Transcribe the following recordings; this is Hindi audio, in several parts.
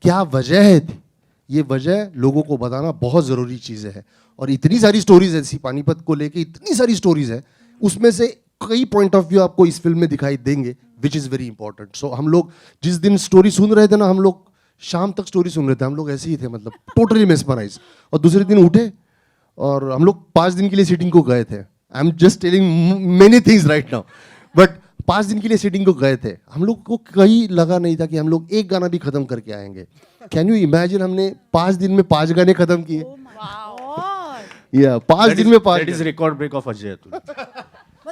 क्या वजह है थी, ये वजह लोगों को बताना बहुत ज़रूरी चीज़ है। और इतनी सारी स्टोरीज ऐसी पानीपत को लेके, इतनी सारी स्टोरीज है, उसमें से कई पॉइंट ऑफ व्यू आपको इस फिल्म में दिखाई देंगे, विच इज़ वेरी इंपॉर्टेंट। सो हम लोग जिस दिन स्टोरी सुन रहे थे ना, हम लोग शाम तक स्टोरी सुन रहे थे, हम लोग ऐसे ही थे, मतलब टोटली मेस्मराइज। और दूसरे दिन उठे और हम लोग 5 दिन के लिए सीटिंग को गए थे। I am just telling many things right now, but 5 दिन के लिए सीटिंग को गए थे। हम लोग को कहीं लगा नहीं था कि हम लोग एक गाना भी खत्म करके आएंगे। कैन यू इमेजिन, हमने 5 दिन में 5 गाने खत्म किए। या 5 दिन में 5। That is record break of Ajay Atul.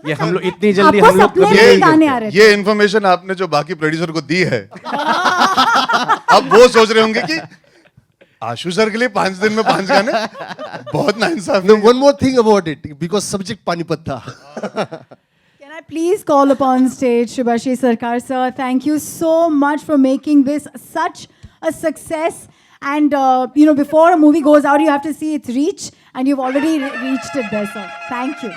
ये हम लोग इतनी जल्दी हम लोग सपने कभी में नहीं गाने आ करते। रहे थे। ये इन्फॉर्मेशन आपने जो बाकी प्रोड्यूसर को दी है, अब वो सोच रहे होंगे कि आशु सर के लिए 5 दिन में 5 गाने, बहुत नाइंसाफी No, है। one more thing about it, because subject Panipat था। Can I please call upon stage Shubhashi Sarkar sir? Thank you so much for making this such a success. And you know, before a movie goes out, you have to see its reach, and you've already reached it there, sir. Thank you.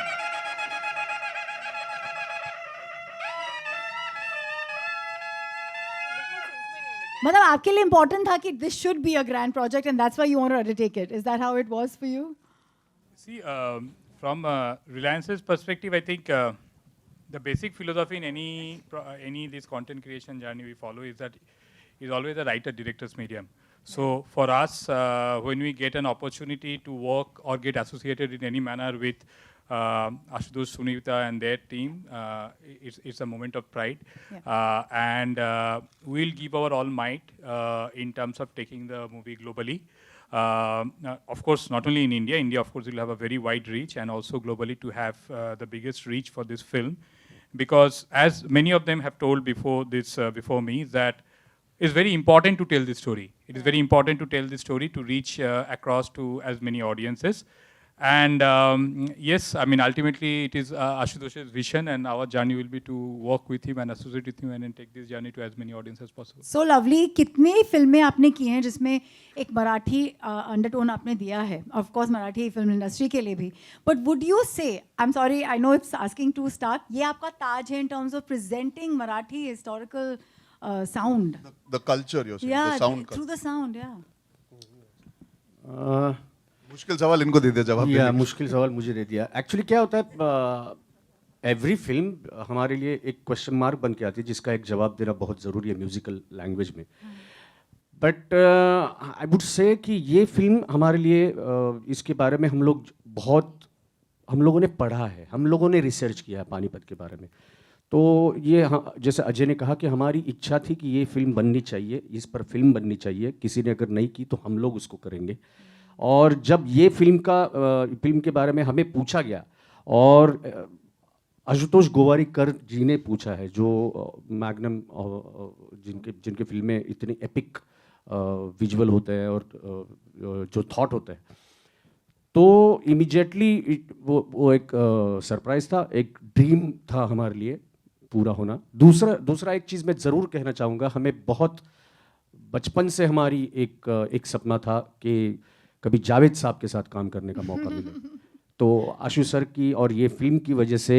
मतलब आपके लिए important था कि this should be a grand project, and that's why you want to undertake it. Is that how it was for you? See, from Reliance's perspective, I think the basic philosophy in any this content creation journey we follow is that is always a writer-director's medium. So for us, when we get an opportunity to work or get associated in any manner with Ashutosh, Sunita and their team, it's a moment of pride. And we'll give our all might in terms of taking the movie globally. Of course, not only in India. India, of course, will have a very wide reach, and also globally to have the biggest reach for this film. Because as many of them have told before this, before me, that it's very important to tell this story. It is very important to tell this story to reach across to as many audiences. And yes, I mean, ultimately it is Ashutosh's vision, and our journey will be to work with him and associate with him and then take this journey to as many audiences as possible. So lovely. कितनी फिल्में आपने की हैं जिसमें एक मराठी अंडरटोन आपने दिया है, of course Marathi film industry के लिए भी. But would you say, I'm sorry, I know it's asking too stark, ये आपका ताज है in terms of presenting Marathi historical sound? The culture, you're saying, Yeah, the sound through culture. the sound, yeah. मुश्किल सवाल इनको दे दिया जवाब या देने के। मुश्किल सवाल मुझे दे दिया। एक्चुअली क्या होता है, एवरी फिल्म हमारे लिए एक क्वेश्चन मार्क बन के आती है जिसका एक जवाब देना बहुत ज़रूरी है म्यूजिकल लैंग्वेज में। बट आई वुड से कि ये फिल्म हमारे लिए इसके बारे में हम लोगों ने पढ़ा है, हम लोगों ने रिसर्च किया है पानीपत के बारे में। तो ये जैसे अजय ने कहा कि हमारी इच्छा थी कि ये फिल्म बननी चाहिए, इस पर फिल्म बननी चाहिए, किसी ने अगर नहीं की तो हम लोग उसको करेंगे। और जब ये फिल्म के बारे में हमें पूछा गया, और आशुतोष गोवारीकर जी ने पूछा है, जो मैग्नम जिनके फिल्में इतनी एपिक विजुअल होते हैं और जो थॉट होते हैं, तो इमीडिएटली वो एक सरप्राइज था, एक ड्रीम था हमारे लिए पूरा होना। दूसरा एक चीज़ मैं ज़रूर कहना चाहूँगा, हमें बहुत बचपन से हमारी एक सपना था कि कभी जावेद साहब के साथ काम करने का मौका मिले। तो आशु सर की और ये फिल्म की वजह से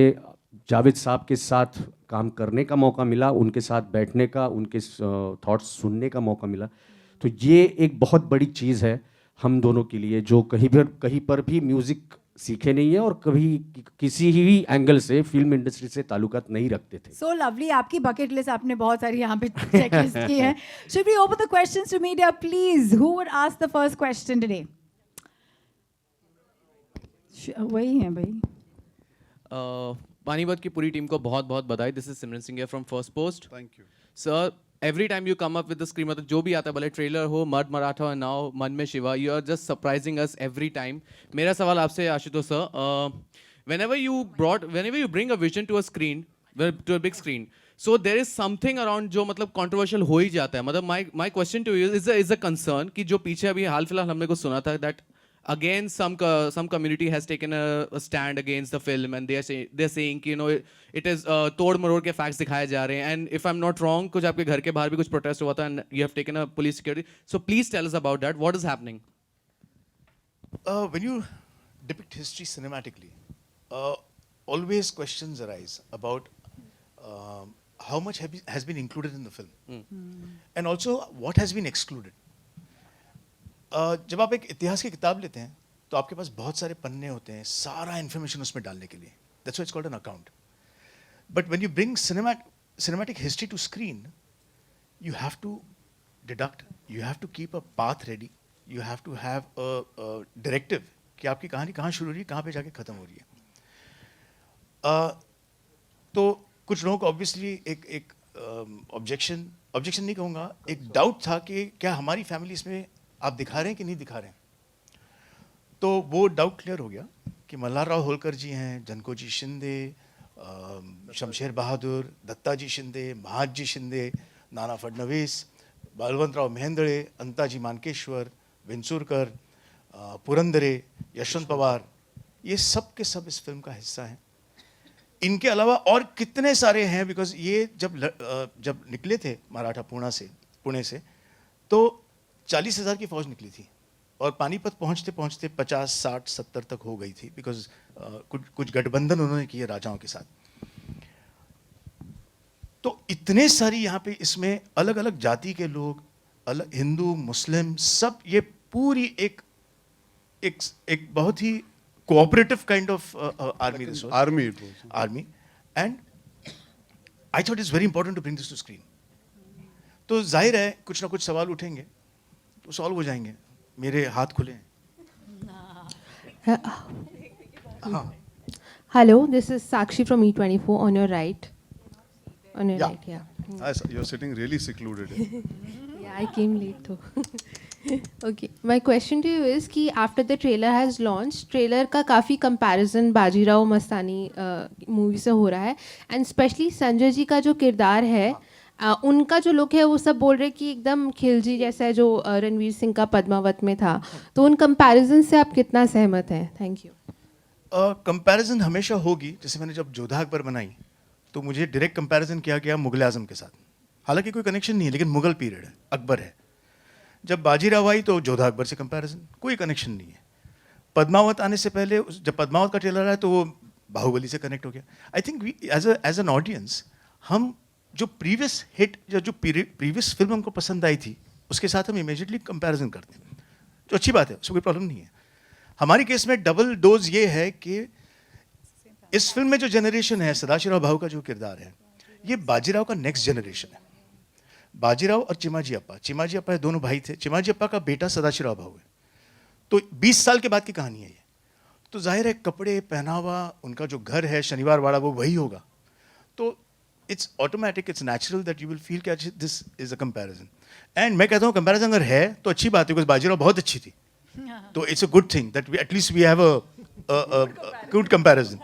जावेद साहब के साथ काम करने का मौका मिला, उनके साथ बैठने का, उनके थॉट्स सुनने का मौका मिला। तो ये एक बहुत बड़ी चीज़ है हम दोनों के लिए, जो कहीं पर भी म्यूज़िक सीखे नहीं है और कभी किसी ही एंगल से फिल्म इंडस्ट्री से ताल्लुकात नहीं रखते थे। So lovely. आपकी bucket list आपने बहुत सारी यहाँ पे checklist की है. Should we open the questions to media, please? Who would ask the first question today? वही हैं भाई. पानीपत की पूरी टीम को बहुत बहुत बधाई. This is Simran Singh from first post. Thank you. Sir, every time you come up with the screen, मतलब जो भी आता है, भले ट्रेलर हो, मर्द मराठा और नाउ मन में Shiva, you are just surprising us every time. मेरा सवाल आपसे Ashutosh sir, whenever you bring a vision to a screen, to a big screen, so there is something around जो मतलब controversial हो ही जाता है. मतलब my question to you is a concern कि जो पीछे अभी हाल फिलहाल हमने को सुना था that again some community has taken a stand against the film, and they're saying कि you know it is तोड़ मरोड़ के facts दिखाए जा रहे हैं. And if I'm not wrong, कुछ आपके घर के बाहर भी कुछ protest हुआ था, and you have taken a police security. So please tell us about that. What is happening? When you depict history cinematically, always questions arise about how much has been included in the film, and also what has been excluded. जब आप एक इतिहास की किताब लेते हैं तो आपके पास बहुत सारे पन्ने होते हैं, सारा इन्फॉर्मेशन उसमें डालने के लिए. That's why it's called an account. But when you bring cinematic history to screen, you have to deduct, you have to keep a path ready, you have to have a directive कि आपकी कहानी कहाँ शुरू हो रही है, कहाँ पे जाके ख़त्म हो रही है. तो कुछ लोगों को ऑब्वियसली एक ऑब्जेक्शन नहीं कहूँगा, एक डाउट था कि क्या हमारी फैमिली इसमें आप दिखा रहे हैं कि नहीं दिखा रहे हैं. तो वो डाउट क्लियर हो गया कि मल्हारराव होलकर जी हैं, जनकोजी शिंदे, शमशेर बहादुर, दत्ताजी शिंदे, महादजी शिंदे, नाना फडणवीस, बलवंतराव मेहेंदळे, अंताजी मानकेश्वर, विंचुरकर, पुरंदरे, यशवंत पवार, ये सब के सब इस फिल्म का हिस्सा हैं. इनके अलावा और कितने सारे हैं, बिकॉज ये जब निकले थे मराठा पुणे से तो 40,000 की फौज निकली थी और पानीपत पहुंचते पहुंचते 50, 60, 70 तक हो गई थी, बिकॉज कुछ गठबंधन उन्होंने किए राजाओं के साथ. तो इतने सारी यहाँ पे इसमें अलग अलग जाति के लोग, अलग हिंदू, मुस्लिम, सब ये पूरी एक बहुत ही cooperative kind of army. And I thought it's very important to bring this to screen. तो जाहिर है कुछ ना कुछ सवाल उठेंगे तो सॉल्व हो जाएंगे. मेरे हाथ खुले हैं. Hello, this is Sakshi from E24 on your right. On your right, yeah. You're sitting really secluded. Yeah, I came late though. Okay, my question to you is कि after the trailer has launched, trailer का काफ़ी comparison बाजीराव मस्तानी मूवी से हो रहा है, and especially संजय जी का जो किरदार है, उनका जो लुक है वो सब बोल रहे कि एकदम खिलजी जैसा है जो रणवीर सिंह का पद्मावत में था. तो उन कंपैरिजन से आप कितना सहमत हैं? Thank you. कंपैरिजन हमेशा होगी. जैसे मैंने जब जोधा अकबर बनाई तो मुझे डायरेक्ट कंपैरिजन किया गया मुगल आजम के साथ. हालांकि कोई कनेक्शन नहीं है, लेकिन मुगल पीरियड है, अकबर है. जब बाजीराव आई तो जोधा अकबर से कंपैरिजन, कोई कनेक्शन नहीं है. पद्मावत आने से पहले जब पद्मावत का ट्रेलर आया तो वो बाहुबली से कनेक्ट हो गया. I think we as an audience, हम जो प्रीवियस हिट या जो प्रीवियस फिल्म हमको पसंद आई थी उसके साथ हम इमीडिएटली कंपैरिजन करते हैं, जो अच्छी बात है, उसमें कोई प्रॉब्लम नहीं है. हमारी केस में डबल डोज ये है कि इस फिल्म में जो जनरेशन है, सदाशिवराव भाऊ का जो किरदार है, ये बाजीराव का नेक्स्ट जनरेशन है. बाजीराव और चिमाजी अप्पा दोनों भाई थे. चिमाजी अप्पा का बेटा सदाशिवराव भाऊ है. तो 20 साल के बाद की कहानी है ये. तो जाहिर है कपड़े, पहनावा, उनका जो घर है शनिवार वाड़ा, वो वही होगा. तो it's automatic, it's natural that you will feel कि this is a comparison. And मैं कहता हूँ कंपैरिजन अगर है तो अच्छी बात है, बिकॉज बाजीराव बहुत अच्छी थी. तो it's a good thing that we at least we have a good comparison.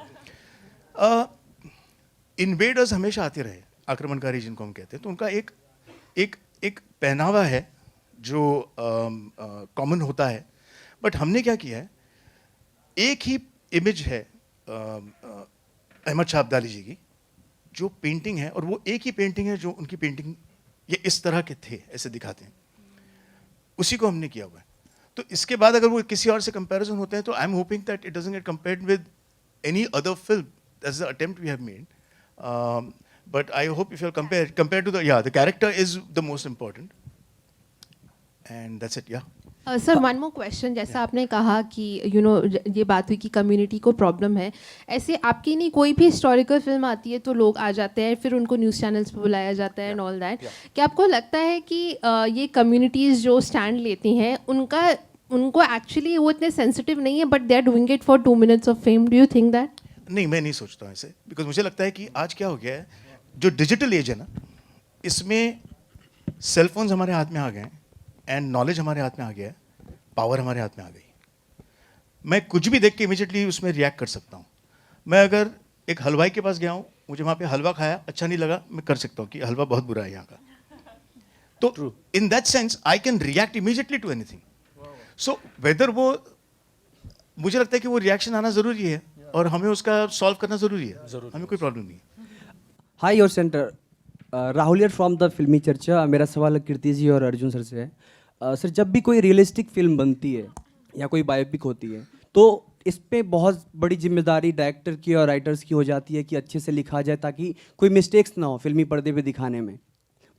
Invaders हमेशा आते रहे, आक्रमणकारी जिनको हम कहते हैं. तो उनका एक पहनावा है जो कॉमन होता है. बट हमने क्या किया है, एक ही इमेज है अहमद शाह अब्दाली जी की, जो पेंटिंग है, और वो एक ही पेंटिंग है जो उनकी पेंटिंग ये इस तरह के थे, ऐसे दिखाते हैं, उसी को हमने किया हुआ है. तो इसके बाद अगर वो किसी और से कंपैरिजन होते हैं तो I am hoping that it doesn't get compared with any other film. That's the attempt we have made. But I hope if you compare to the character is the most important, and that's it. Sir, one more question. जैसा आपने कहा कि ये बात हुई कि कम्युनिटी को प्रॉब्लम है, ऐसे आपकी नहीं कोई भी हिस्टोरिकल फिल्म आती है तो लोग आ जाते हैं, फिर उनको न्यूज़ चैनल्स पे बुलाया जाता है एंड ऑल दैट. क्या आपको लगता है कि ये कम्युनिटीज़ जो स्टैंड लेती हैं उनको एक्चुअली वो इतने सेंसिटिव नहीं है, but they are doing it for 2 minutes of fame? Do you think that? नहीं, मैं नहीं सोचता हूँ ऐसे, बिकॉज मुझे लगता है कि आज क्या हो गया है, जो डिजिटल एज है ना, इसमें सेलफोन्स हमारे हाथ में आ गए हैं, एंड नॉलेज हमारे हाथ में आ गया है, पावर हमारे हाथ में आ गई. मैं कुछ भी देख के इमीडिएटली उसमें रिएक्ट कर सकता हूँ. मैं अगर एक हलवाई के पास गया हूँ, मुझे वहाँ पे हलवा खाया, अच्छा नहीं लगा, मैं कर सकता हूँ कि हलवा बहुत बुरा है यहाँ का. तो in that sense I can react immediately to anything. So whether वो, मुझे लगता है कि वो रिएक्शन आना ज़रूरी है और हमें उसका सॉल्व करना ज़रूरी है. हमें कोई प्रॉब्लम नहीं है. High your centre, Rahul here from the फिल्मी चर्चा. मेरा सवाल कीर्ति जी और अर्जुन सर से है. सर, जब भी कोई रियलिस्टिक फिल्म बनती है या कोई बायोपिक होती है तो इस पे बहुत बड़ी जिम्मेदारी डायरेक्टर की और राइटर्स की हो जाती है कि अच्छे से लिखा जाए ताकि कोई मिस्टेक्स ना हो फिल्मी पर्दे पे दिखाने में.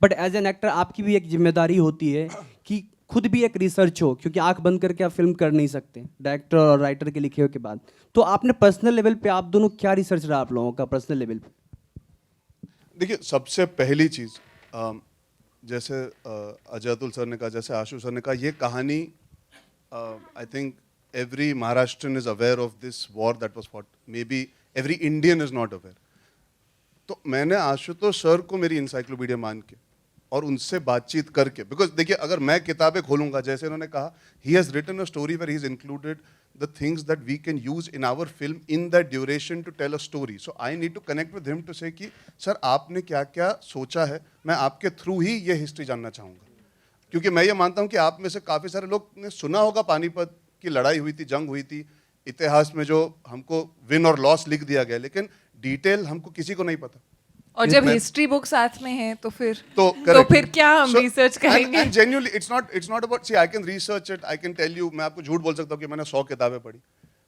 बट एज एन एक्टर आपकी भी एक जिम्मेदारी होती है कि खुद भी एक रिसर्च हो, क्योंकि आंख बंद करके आप फिल्म कर नहीं सकते डायरेक्टर और राइटर के लिखे हुए के बाद। तो आपने पर्सनल लेवल पे आप दोनों क्या रिसर्च रहा आप लोगों का पर्सनल लेवल पे? देखिए, सबसे पहली चीज़ जैसे अजय अतुल सर ने कहा, जैसे आशु सर ने कहा, ये कहानी I think every Maharashtrian is aware of this war that was fought. Maybe every Indian is not aware. तो मैंने आशुतोष सर को मेरी इंसाइक्लोपीडिया मान के और उनसे बातचीत करके, बिकॉज देखिए अगर मैं किताबें खोलूंगा, जैसे उन्होंने कहा, he has written a story where he is included the things that we can use in our film in that duration to tell a story. So I need to connect with him to say कि सर आपने क्या क्या सोचा है, मैं आपके थ्रू ही ये हिस्ट्री जानना चाहूँगा. क्योंकि मैं ये मानता हूँ कि आप में से काफ़ी सारे लोग ने सुना होगा पानीपत की लड़ाई हुई थी, जंग हुई थी, इतिहास में जो हमको विन और लॉस लिख दिया गया, लेकिन डिटेल हमको किसी को नहीं पता. और जब हिस्ट्री बुक साथ में है तो फिर correct. फिर क्या हम रिसर्च करेंगे? And genuinely it's not about, see I can research it, I can tell you, मैं आपको झूठ बोल सकता हूँ कि मैंने 100 किताबें पढ़ी.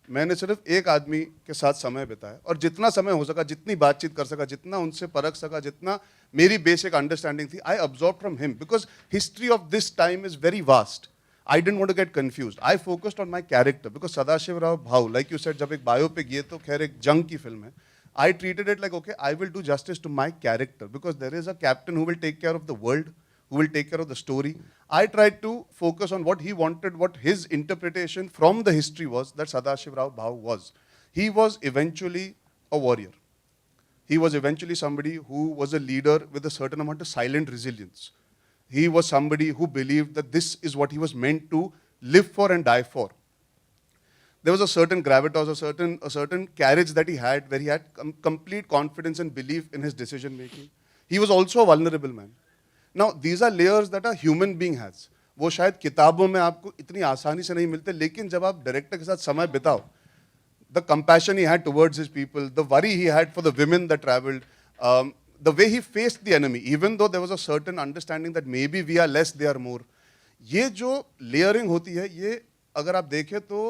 मैंने सिर्फ एक आदमी के साथ समय बिताया और जितना समय हो सका, जितनी बातचीत कर सका, जितना उनसे परख सका, जितना मेरी बेसिक अंडरस्टैंडिंग थी, I absorb from him, because history of this time is very vast. I didn't want to get confused. I focused on my character because Sadashiv Rao Bhau, like you said, जब एक बायोपिक, ये तो खैर एक जंग की फिल्म है. I treated it like, okay, I will do justice to my character because there is a captain who will take care of the world, who will take care of the story. I tried to focus on what he wanted, what his interpretation from the history was, that Sadashiv Rao Bhau was. He was eventually a warrior. He was eventually somebody who was a leader with a certain amount of silent resilience. He was somebody who believed that this is what he was meant to live for and die for. There was a certain gravitas, a certain carriage that he had, where he had complete confidence and belief in his decision making. He was also a vulnerable man. Now, these are layers that a human being has. वो शायद किताबों में आपको इतनी आसानी से नहीं मिलते, लेकिन जब आप डायरेक्टर के साथ समय बिताओ, the compassion he had towards his people, the worry he had for the women that traveled, the way he faced the enemy, even though there was a certain understanding that maybe we are less, they are more. ये जो layering होती है, ये अगर आप देखें तो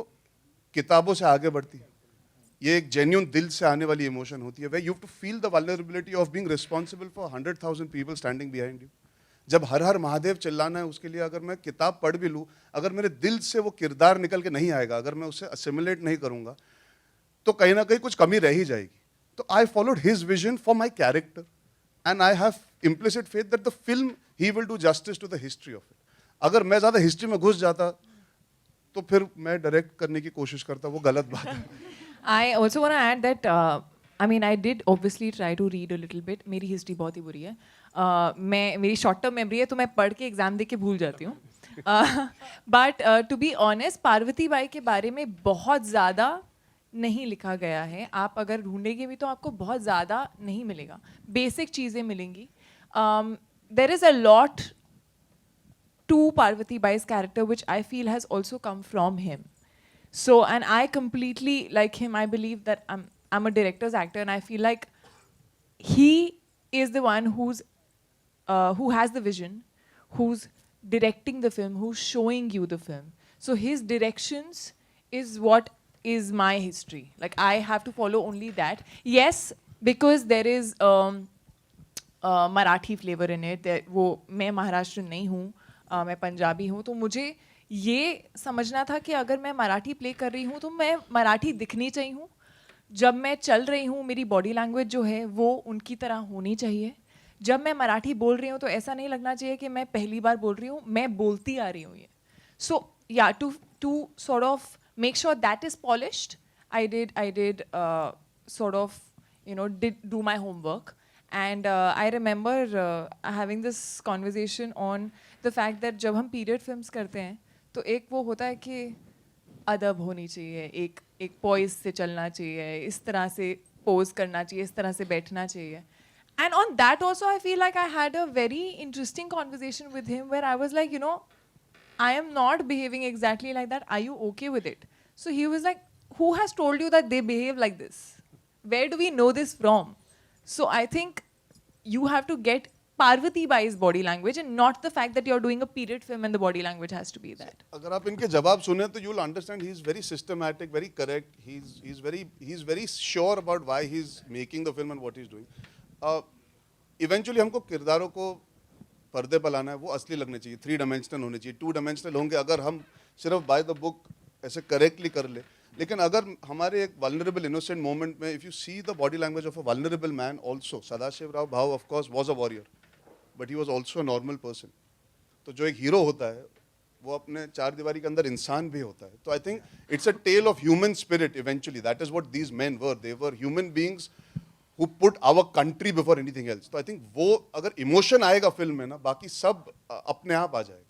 किताबों से आगे बढ़ती है. ये एक genuine दिल से आने वाली emotion होती है, where you have to feel the vulnerability of being responsible for 100,000 people standing behind you. जब हर हर महादेव चिल्लाना है, उसके लिए अगर मैं किताब पढ़ भी लूँ, अगर मेरे दिल से वो किरदार निकल के नहीं आएगा, अगर मैं उसे assimilate नहीं करूँगा, तो कहीं ना कहीं कुछ कमी रह ही जाएगी. तो I followed his vision for my character. And I have implicit faith that the film, he will do justice to the history of it. अगर मैं ज़्यादा हिस्ट्री में घुस जाता तो फिर मैं डायरेक्ट करने की कोशिश करता, वो गलत बात है. I also want to add that I mean I did obviously try to read a little bit. मेरी हिस्ट्री बहुत ही बुरी है. मेरी शॉर्ट टर्म मेमोरी है, तो मैं पढ़ के एग्जाम दे के भूल जाती हूँ. But to be honest, Parvati Bai के बारे में बहुत ज़्यादा नहीं लिखा गया है. आप अगर ढूंढेंगे भी तो आपको बहुत ज़्यादा नहीं मिलेगा. बेसिक चीज़ें मिलेंगी. There is a lot to Parvati Bai's character which I feel has also come from him. So, and I completely like him. I believe that I'm a director's actor, and I feel like he is the one who has the vision, who's directing the film, who's showing you the film. So his directions is what is my history. Like I have to follow only that. Yes, because there is Marathi flavor in it. वो मैं महाराष्ट्र नहीं हूँ, मैं पंजाबी हूँ, तो मुझे ये समझना था कि अगर मैं मराठी प्ले कर रही हूँ तो मैं मराठी दिखनी चाहिए हूँ. जब मैं चल रही हूँ, मेरी बॉडी लैंग्वेज जो है वो उनकी तरह होनी चाहिए. जब मैं मराठी बोल रही हूँ तो ऐसा नहीं लगना चाहिए कि मैं पहली बार बोल रही हूँ, मैं बोलती आ रही हूँ ये. सो या to sort of make sure that is polished, I did sort of, did do my homework. And I remember having this conversation on the fact that जब हम period films करते हैं तो एक वो होता है कि अदब होनी चाहिए, एक poise से चलना चाहिए, इस तरह से pose करना चाहिए, इस तरह से बैठना चाहिए. And on that also I feel like I had a very interesting conversation with him where I was like, I am not behaving exactly like that. Are you okay with it? So he was like, who has told you that they behave like this? Where do we know this from? So I think you have to get Parvati Bai's body language and not the fact that you're doing a period film and the body language has to be that. अगर आप इनके जवाब सुने तो you'll understand he is very systematic, very correct. He's very sure about why he's making the film and what he's doing. Eventually हमको किरदारों को पर्दे पर लाना है वो असली लगने चाहिए, 3 डायमेंशनल होने चाहिए। 2 डायमेंशनल होंगे अगर हम सिर्फ बाय द बुक ऐसे करेक्टली कर ले, लेकिन अगर हमारे एक वल्नरेबल इनोसेंट मोमेंट में if you see the body language of a vulnerable man also, Sadashiv Rao Bhau of course was a warrior but he was also a normal person. तो जो एक हीरो होता है वो अपने 4 दीवारी के अंदर इंसान भी होता है। तो I think it's a tale of human spirit eventually, that is what these men were, they were human beings who put our country before anything else. तो आई थिंक वो अगर इमोशन आएगा फिल्म में ना, बाकी सब अपने आप आ जाएगा।